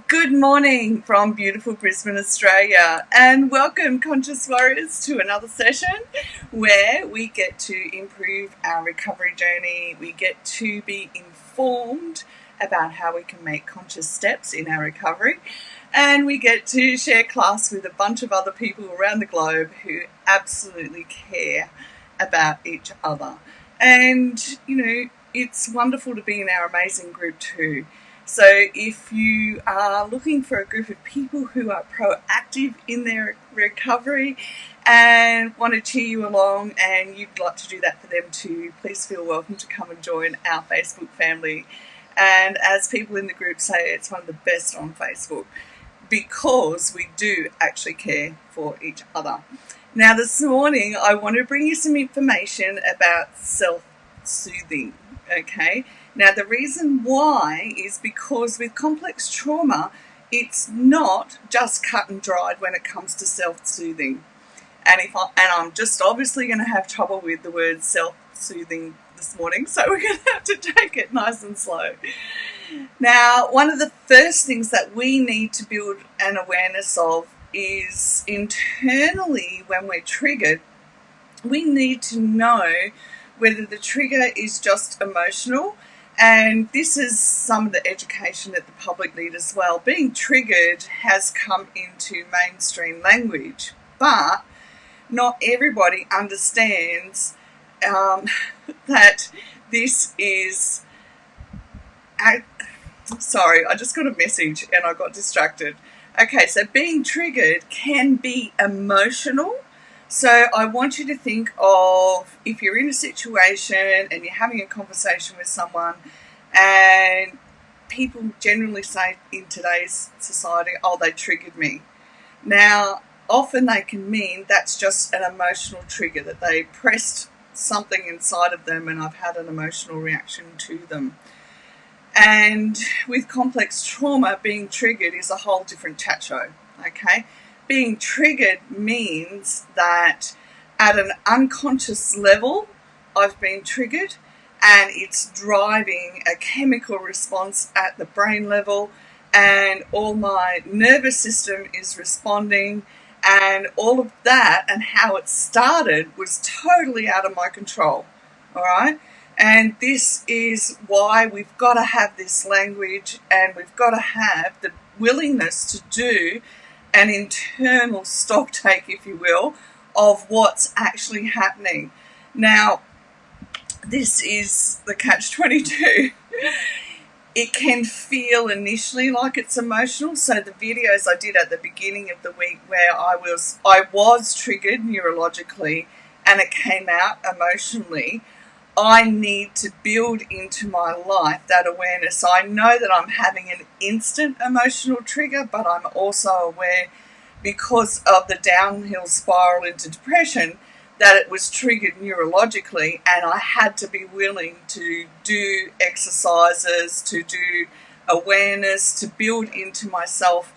Good morning from beautiful Brisbane, Australia, and welcome, Conscious Warriors, to another session where we get to improve our recovery journey. We get to be informed about how we can make conscious steps in our recovery, and we get to share class with a bunch of other people around the globe who absolutely care about each other. And, it's wonderful to be in our amazing group too. So if you are looking for a group of people who are proactive in their recovery and want to cheer you along, and you'd like to do that for them too, please feel welcome to come and join our Facebook family. And as people in the group say, it's one of the best on Facebook because we do actually care for each other. Now this morning I want to bring you some information about self-soothing, okay? Now, the reason why is because with complex trauma, it's not just cut and dried when it comes to self-soothing. And I'm just obviously going to have trouble with the word self-soothing this morning, so we're going to have to take it nice and slow. Now, one of the first things that we need to build an awareness of is internally when we're triggered, we need to know whether the trigger is just emotional. And this is some of the education that the public need as well. Being triggered has come into mainstream language, but not everybody understands that this is... Sorry, I just got a message and I got distracted. Okay, so being triggered can be emotional. So I want you to think of if you're in a situation and you're having a conversation with someone, and people generally say in today's society, oh, they triggered me. Now, often they can mean that's just an emotional trigger, that they pressed something inside of them and I've had an emotional reaction to them. And with complex trauma, being triggered is a whole different chat show, okay? Being triggered means that at an unconscious level, I've been triggered and it's driving a chemical response at the brain level, and all my nervous system is responding, and all of that and how it started was totally out of my control, all right? And this is why we've got to have this language, and we've got to have the willingness to do an internal stock take, if you will, of what's actually happening. Now, this is the catch-22. It can feel initially like it's emotional. So the videos I did at the beginning of the week where I was triggered neurologically and it came out emotionally, I need to build into my life that awareness. So I know that I'm having an instant emotional trigger, but I'm also aware, because of the downhill spiral into depression, that it was triggered neurologically, and I had to be willing to do exercises, to do awareness, to build into myself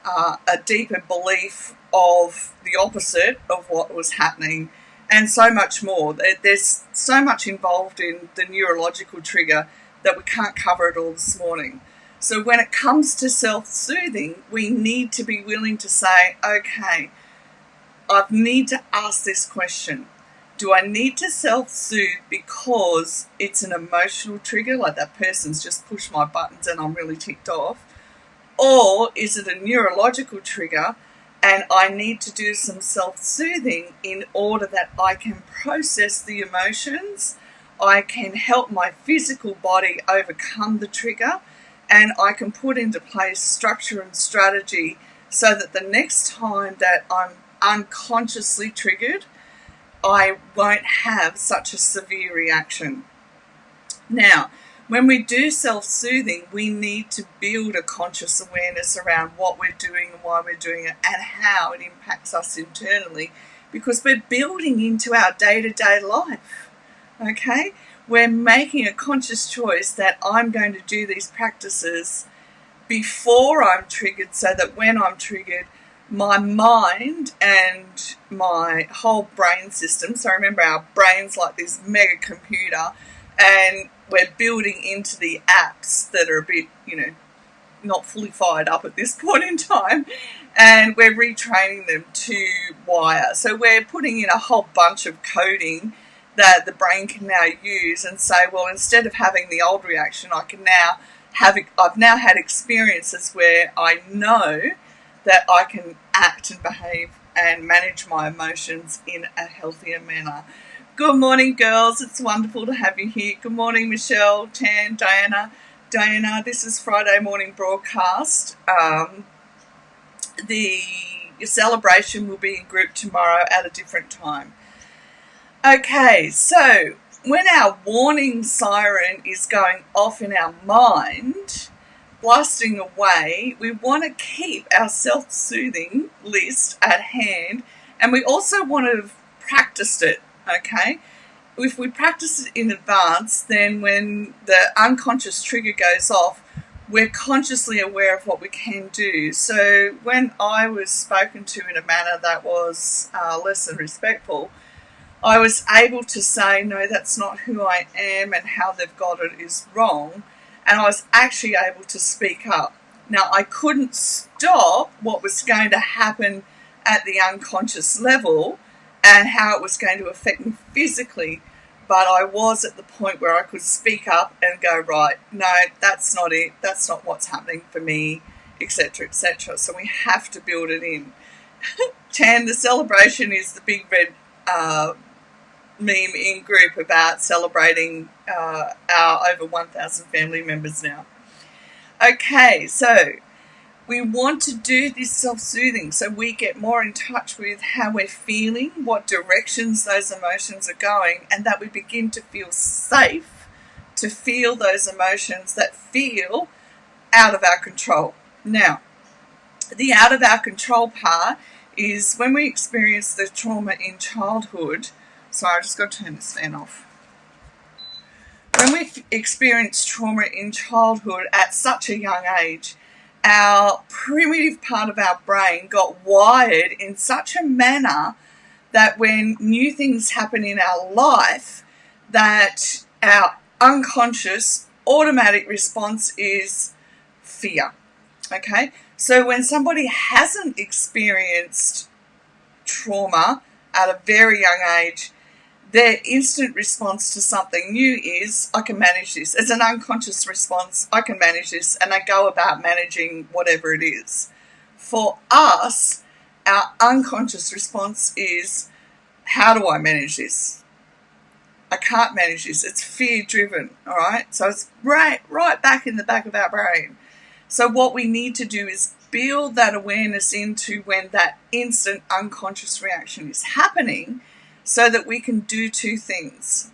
a deeper belief of the opposite of what was happening. And so much more. There's so much involved in the neurological trigger that we can't cover it all this morning. So when it comes to self-soothing, we need to be willing to say, okay, I need to ask this question. Do I need to self-soothe because it's an emotional trigger, like that person's just pushed my buttons and I'm really ticked off? Or is it a neurological trigger and I need to do some self-soothing in order that I can process the emotions, I can help my physical body overcome the trigger, and I can put into place structure and strategy so that the next time that I'm unconsciously triggered, I won't have such a severe reaction. Now, when we do self-soothing, we need to build a conscious awareness around what we're doing and why we're doing it and how it impacts us internally, because we're building into our day-to-day life, okay? We're making a conscious choice that I'm going to do these practices before I'm triggered, so that when I'm triggered, my mind and my whole brain system, so remember our brain's like this mega computer, and we're building into the apps that are a bit, not fully fired up at this point in time, and we're retraining them to wire. So we're putting in a whole bunch of coding that the brain can now use and say, well, instead of having the old reaction, I've now had experiences where I know that I can act and behave and manage my emotions in a healthier manner. Good morning, girls. It's wonderful to have you here. Good morning, Michelle, Tan, Diana. Diana, this is Friday morning broadcast. The celebration will be in group tomorrow at a different time. Okay, so when our warning siren is going off in our mind, blasting away, we want to keep our self-soothing list at hand, and we also want to have practiced it, okay? If we practice it in advance, then when the unconscious trigger goes off, we're consciously aware of what we can do. So when I was spoken to in a manner that was less than respectful, I was able to say, no, that's not who I am, and how they've got it is wrong. And I was actually able to speak up. Now, I couldn't stop what was going to happen at the unconscious level and how it was going to affect me physically, but I was at the point where I could speak up and go, right, no, that's not it. That's not what's happening for me, etc., etc. So we have to build it in. Tan, the celebration is the big red meme in group about celebrating our over 1,000 family members now. Okay, so we want to do this self-soothing so we get more in touch with how we're feeling, what directions those emotions are going, and that we begin to feel safe to feel those emotions that feel out of our control. Now, the out of our control part is when we experience the trauma in childhood. Sorry, I just got to turn this fan off. When we experience trauma in childhood at such a young age, our primitive part of our brain got wired in such a manner that when new things happen in our life, that our unconscious automatic response is fear. Okay? So when somebody hasn't experienced trauma at a very young age, their instant response to something new is, I can manage this. It's an unconscious response, I can manage this, and they go about managing whatever it is. For us, our unconscious response is, how do I manage this? I can't manage this. It's fear-driven, all right? So it's right back in the back of our brain. So what we need to do is build that awareness into when that instant unconscious reaction is happening, so that we can do two things.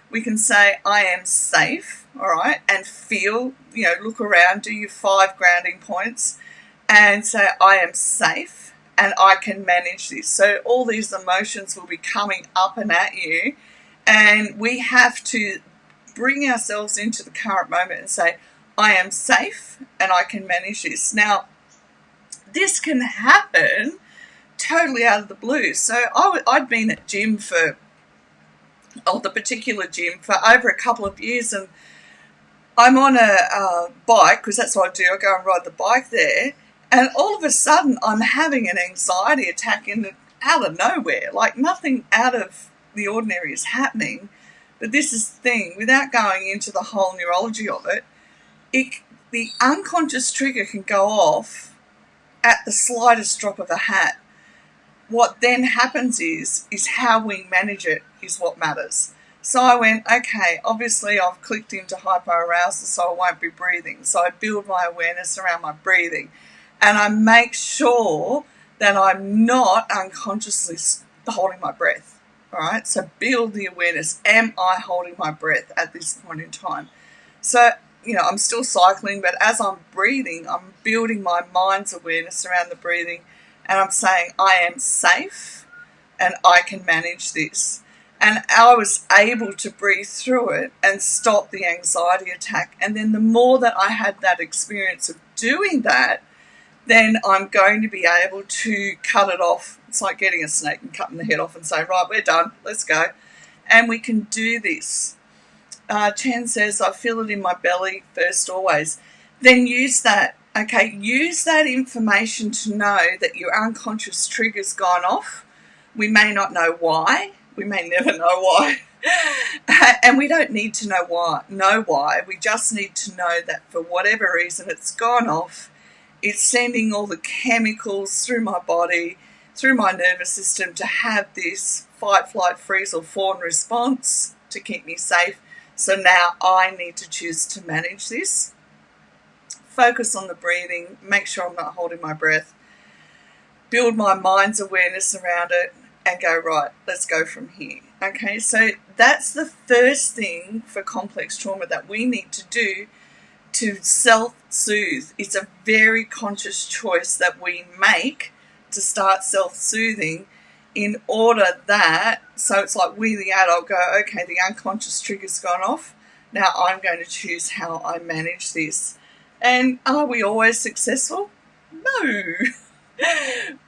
We can say, I am safe, all right, and feel, look around, do your 5 grounding points, and say, I am safe, and I can manage this. So all these emotions will be coming up and at you, and we have to bring ourselves into the current moment and say, I am safe, and I can manage this. Now, this can happen totally out of the blue. So I'd been at the particular gym for over a couple of years, and I'm on a bike, because that's what I do. I go and ride the bike there, and all of a sudden I'm having an anxiety attack out of nowhere. Like nothing out of the ordinary is happening, but this is the thing, without going into the whole neurology of it, the unconscious trigger can go off at the slightest drop of a hat. What then happens is how we manage it is what matters. So I went, okay, obviously I've clicked into hyperarousal, so I won't be breathing. So I build my awareness around my breathing, and I make sure that I'm not unconsciously holding my breath. All right, so build the awareness. Am I holding my breath at this point in time? So, I'm still cycling, but as I'm breathing, I'm building my mind's awareness around the breathing. And I'm saying, I am safe and I can manage this. And I was able to breathe through it and stop the anxiety attack. And then the more that I had that experience of doing that, then I'm going to be able to cut it off. It's like getting a snake and cutting the head off and saying, right, we're done, let's go. And we can do this. Chen says, I feel it in my belly first always. Then use that. Okay, use that information to know that your unconscious trigger's gone off. We may not know why. We may never know why. And we don't need to know why. We just need to know that for whatever reason it's gone off. It's sending all the chemicals through my body, through my nervous system to have this fight, flight, freeze or fawn response to keep me safe. So now I need to choose to manage this. Focus on the breathing, make sure I'm not holding my breath, build my mind's awareness around it, and go, right, let's go from here. Okay, so that's the first thing for complex trauma that we need to do to self-soothe. It's a very conscious choice that we make to start self-soothing in order that, so it's like we the adult go, okay, the unconscious trigger's gone off, now I'm going to choose how I manage this. And are we always successful? No.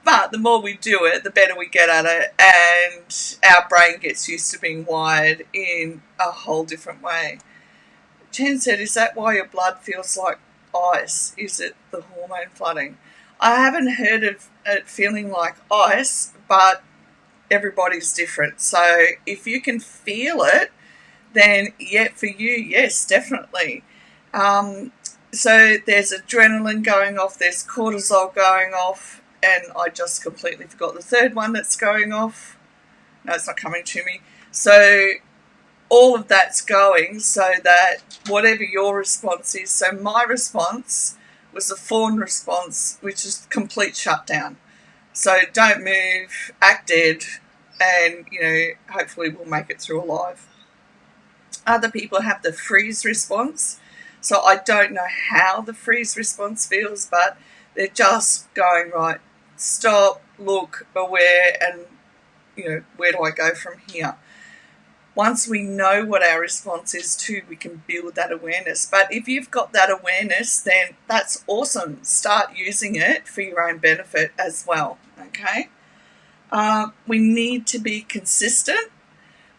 But the more we do it, the better we get at it, and our brain gets used to being wired in a whole different way. Chen said, is that why your blood feels like ice? Is it the hormone flooding? I haven't heard of it feeling like ice, but everybody's different. So if you can feel it, then yeah, for you, yes, definitely. So there's adrenaline going off, there's cortisol going off, and I just completely forgot the third one that's going off. No, it's not coming to me. So all of that's going so that whatever your response is, so my response was the fawn response, which is complete shutdown. So don't move, act dead, and, hopefully we'll make it through alive. Other people have the freeze response. So I don't know how the freeze response feels, but they're just going, right, stop, look, aware, and, where do I go from here? Once we know what our response is too, we can build that awareness. But if you've got that awareness, then that's awesome. Start using it for your own benefit as well, okay? We need to be consistent.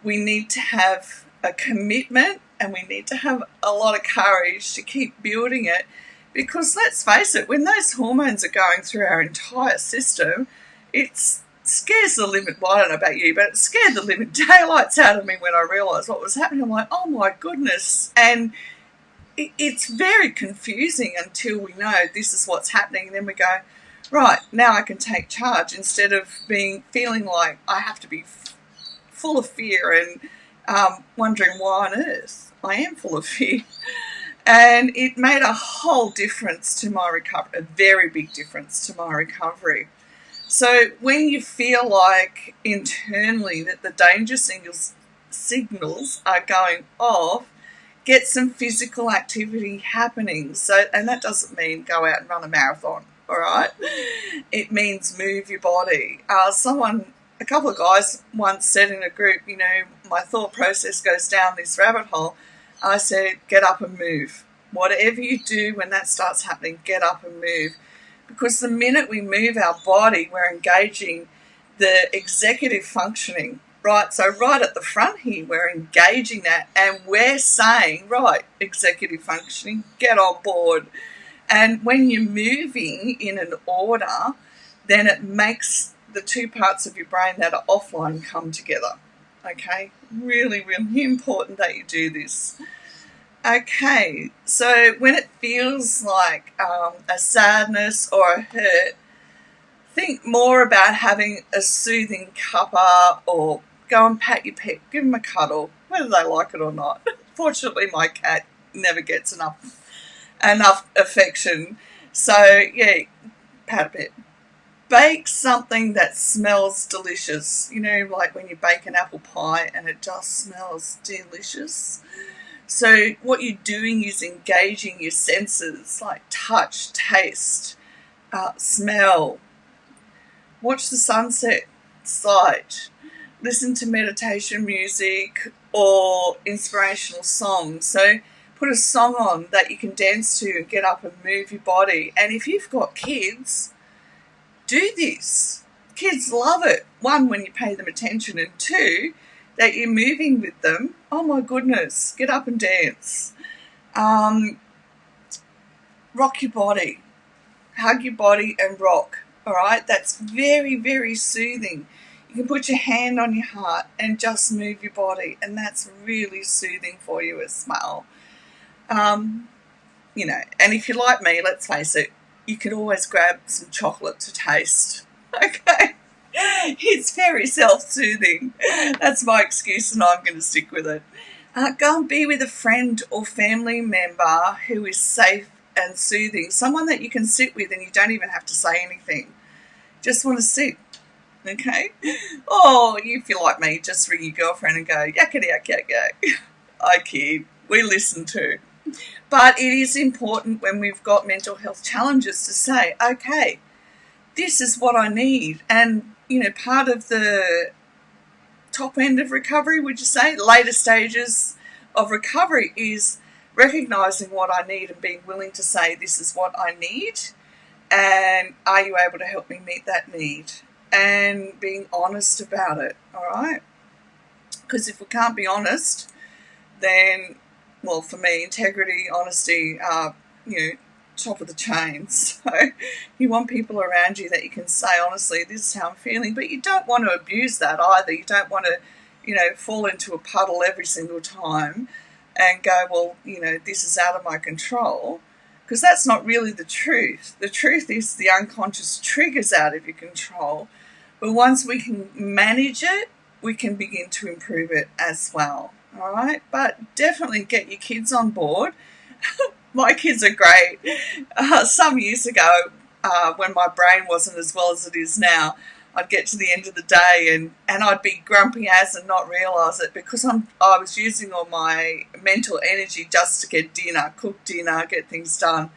We need to have a commitment, and we need to have a lot of courage to keep building it, because let's face it, when those hormones are going through our entire system, it scares the living, well, I don't know about you, but it scared the living daylights out of me when I realised what was happening. I'm like, oh my goodness. And it's very confusing until we know this is what's happening, and then we go, right, now I can take charge, instead of feeling like I have to be full of fear and wondering why on earth I am full of fear. And it made a whole difference to my recovery, a very big difference to my recovery. So when you feel like internally that the danger signals are going off, get some physical activity happening. So, and that doesn't mean go out and run a marathon, all right? It means move your body. A couple of guys once said in a group, my thought process goes down this rabbit hole. I said, get up and move. Whatever you do when that starts happening, get up and move. Because the minute we move our body, we're engaging the executive functioning, right? So right at the front here, we're engaging that, and we're saying, right, executive functioning, get on board. And when you're moving in an order, then it makes the two parts of your brain that are offline come together. Okay, really, really important that you do this. Okay, so when it feels like a sadness or a hurt, think more about having a soothing cuppa, or go and pat your pet, give them a cuddle, whether they like it or not. Fortunately, my cat never gets enough affection. So, yeah, pat a pet. Bake something that smells delicious. Like when you bake an apple pie and it just smells delicious. So what you're doing is engaging your senses, like touch, taste, smell. Watch the sunset, sight. Listen to meditation music or inspirational songs. So put a song on that you can dance to and get up and move your body. And if you've got kids, do this. Kids love it. One, when you pay them attention, and two, that you're moving with them. Oh my goodness, get up and dance. Rock your body. hug your body and rock. All right, that's very, very soothing. You can put your hand on your heart and just move your body, and that's really soothing for you as well. You know, and if you're like me, let's face it, you can always grab some chocolate to taste. Okay, it's very self-soothing. That's my excuse, and I'm going to stick with it. Go and be with a friend or family member who is safe and soothing, someone that you can sit with and you don't even have to say anything. Just want to sit. Okay? Oh, if you're like me, just ring your girlfriend and go, yakety yak yak yak. I kid. We listen too. But it is important when we've got mental health challenges to say, okay, this is what I need. And, you know, part of the top end of recovery, would you say, later stages of recovery, is recognizing what I need and being willing to say, this is what I need, and are you able to help me meet that need? And being honest about it, all right? Because if we can't be honest, then, well, for me, integrity, honesty are, you know, top of the chain. So you want people around you that you can say, honestly, this is how I'm feeling, but you don't want to abuse that either. You don't want to, you know, fall into a puddle every single time and go, well, you know, this is out of my control, because that's not really the truth. The truth is the unconscious triggers out of your control, but once we can manage it, we can begin to improve it as well. All right, but definitely get your kids on board. My kids are great. Some years ago, when my brain wasn't as well as it is now, I'd get to the end of the day and I'd be grumpy as and not realise it, because I was using all my mental energy just to get dinner, cook dinner, get things done.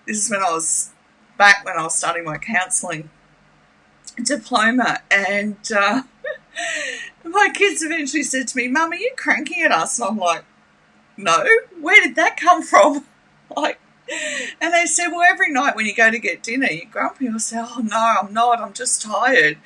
This is when I was starting my counselling diploma, and my kids eventually said to me, Mum, are you cranky at us? And I'm like, no, where did that come from? Like, and they said, well, every night when you go to get dinner, you're grumpy. I said, oh, no, I'm not. I'm just tired.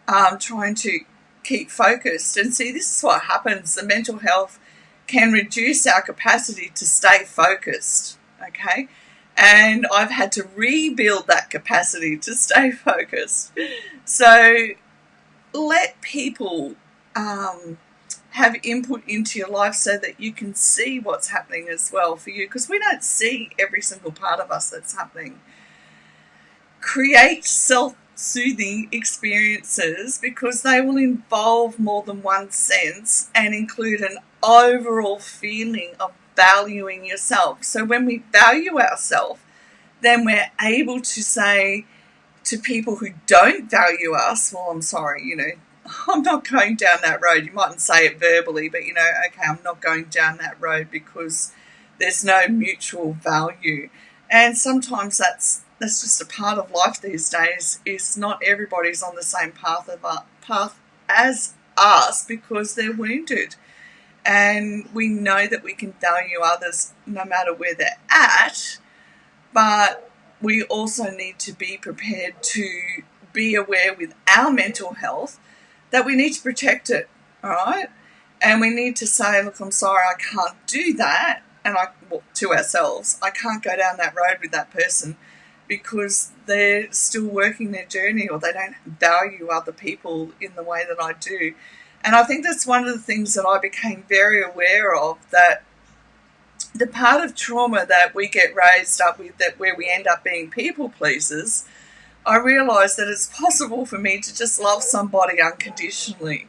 I'm trying to keep focused. And see, this is what happens. The mental health can reduce our capacity to stay focused, okay? And I've had to rebuild that capacity to stay focused. So let people have input into your life so that you can see what's happening as well for you, because we don't see every single part of us that's happening. Create self-soothing experiences, because they will involve more than one sense and include an overall feeling of valuing yourself. So when we value ourselves, then we're able to say to people who don't value us, well, I'm sorry, you know, I'm not going down that road. You mightn't say it verbally, but, you know, okay, I'm not going down that road because there's no mutual value. And sometimes that's just a part of life these days, is not everybody's on the same path as us because they're wounded. And we know that we can value others no matter where they're at, but we also need to be prepared to be aware with our mental health that we need to protect it, all right? And we need to say, look, I'm sorry, I can't do that. And to ourselves, I can't go down that road with that person because they're still working their journey, or they don't value other people in the way that I do. And I think that's one of the things that I became very aware of, that the part of trauma that we get raised up with, that where we end up being people pleasers, I realised that it's possible for me to just love somebody unconditionally.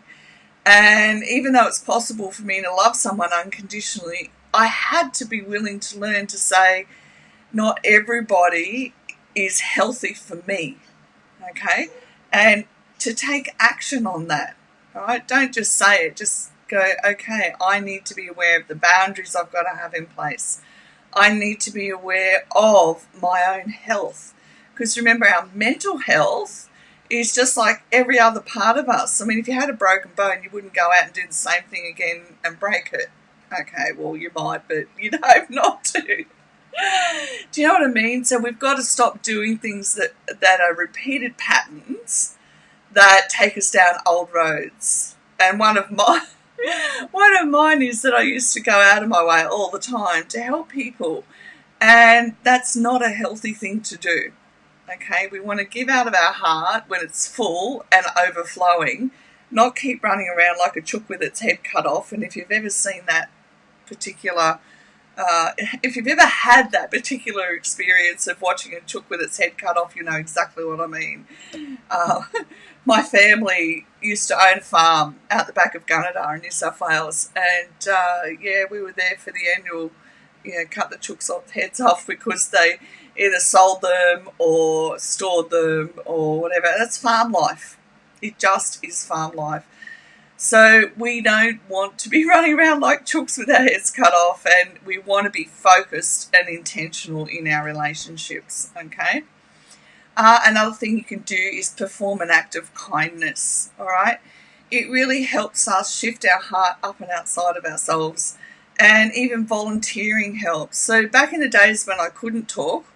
And even though it's possible for me to love someone unconditionally, I had to be willing to learn to say, not everybody is healthy for me, okay? And to take action on that, all right? Don't just say it, just go, okay, I need to be aware of the boundaries I've got to have in place. I need to be aware of my own health. Because remember, our mental health is just like every other part of us. I mean, if you had a broken bone, you wouldn't go out and do the same thing again and break it. Okay, well, you might, but you'd hope not to. Do you know what I mean? So we've got to stop doing things that are repeated patterns that take us down old roads. And one of mine is that I used to go out of my way all the time to help people. And that's not a healthy thing to do. okay? We want to give out of our heart when it's full and overflowing, not keep running around like a chook with its head cut off. And if you've ever seen that particular, if you've ever had that particular experience of watching a chook with its head cut off, you know exactly what I mean. My family used to own a farm out the back of Gunnedah in New South Wales, and we were there for the annual, cut the chooks' heads off because they either sold them or stored them or whatever. That's farm life. It just is farm life. So we don't want to be running around like chooks with our heads cut off, and we want to be focused and intentional in our relationships, okay? Another thing you can do is perform an act of kindness, all right? It really helps us shift our heart up and outside of ourselves, and even volunteering helps. So back in the days when I couldn't talk,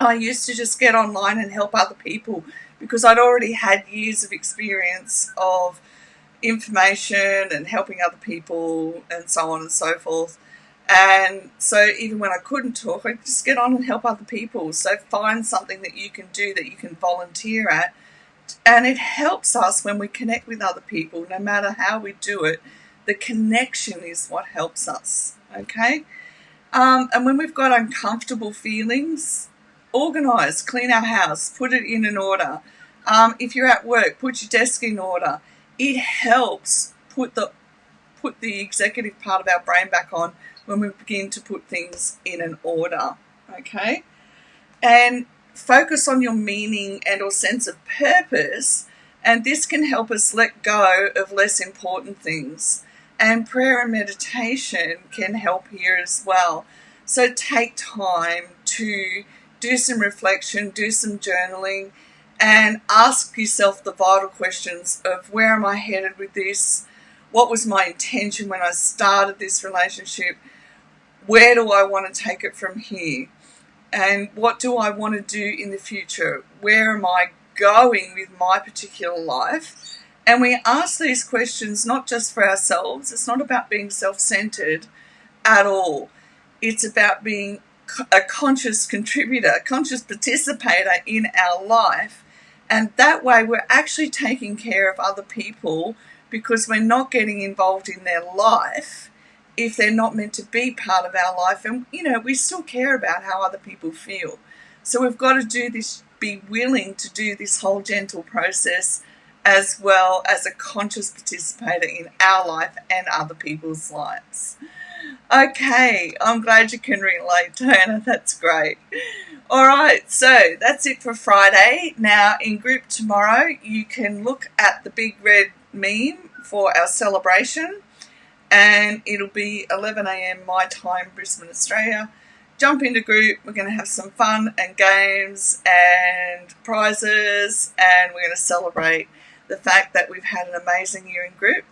I used to just get online and help other people because I'd already had years of experience of information and helping other people and so on and so forth. And so even when I couldn't talk, I'd just get on and help other people. So find something that you can do, that you can volunteer at. And it helps us when we connect with other people, no matter how we do it. The connection is what helps us, okay? And when we've got uncomfortable feelings, organise, clean our house, put it in an order. If you're at work, put your desk in order. It helps put the executive part of our brain back on when we begin to put things in an order, okay? And focus on your meaning and or sense of purpose, and this can help us let go of less important things. And prayer and meditation can help here as well. So take time to do some reflection, do some journaling, and ask yourself the vital questions of where am I headed with this? What was my intention when I started this relationship? Where do I want to take it from here? And what do I want to do in the future? Where am I going with my particular life? And we ask these questions not just for ourselves. It's not about being self-centered at all. It's about being a conscious contributor, a conscious participator in our life. And that way we're actually taking care of other people because we're not getting involved in their life if they're not meant to be part of our life. And, we still care about how other people feel. So we've got to do this, be willing to do this whole gentle process as well as a conscious participator in our life and other people's lives. Okay, I'm glad you can relate, Turner. That's great. All right, so that's it for Friday. Now, in group tomorrow, you can look at the big red meme for our celebration, and it'll be 11 a.m. my time, Brisbane, Australia. Jump into group. We're going to have some fun and games and prizes, and we're going to celebrate the fact that we've had an amazing year in group.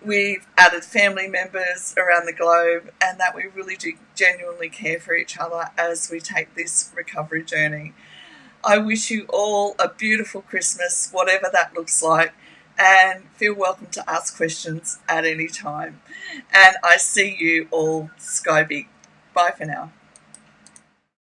We've added family members around the globe, and that we really do genuinely care for each other as we take this recovery journey. I wish you all a beautiful Christmas, whatever that looks like, and feel welcome to ask questions at any time. And I see you all sky big. Bye for now.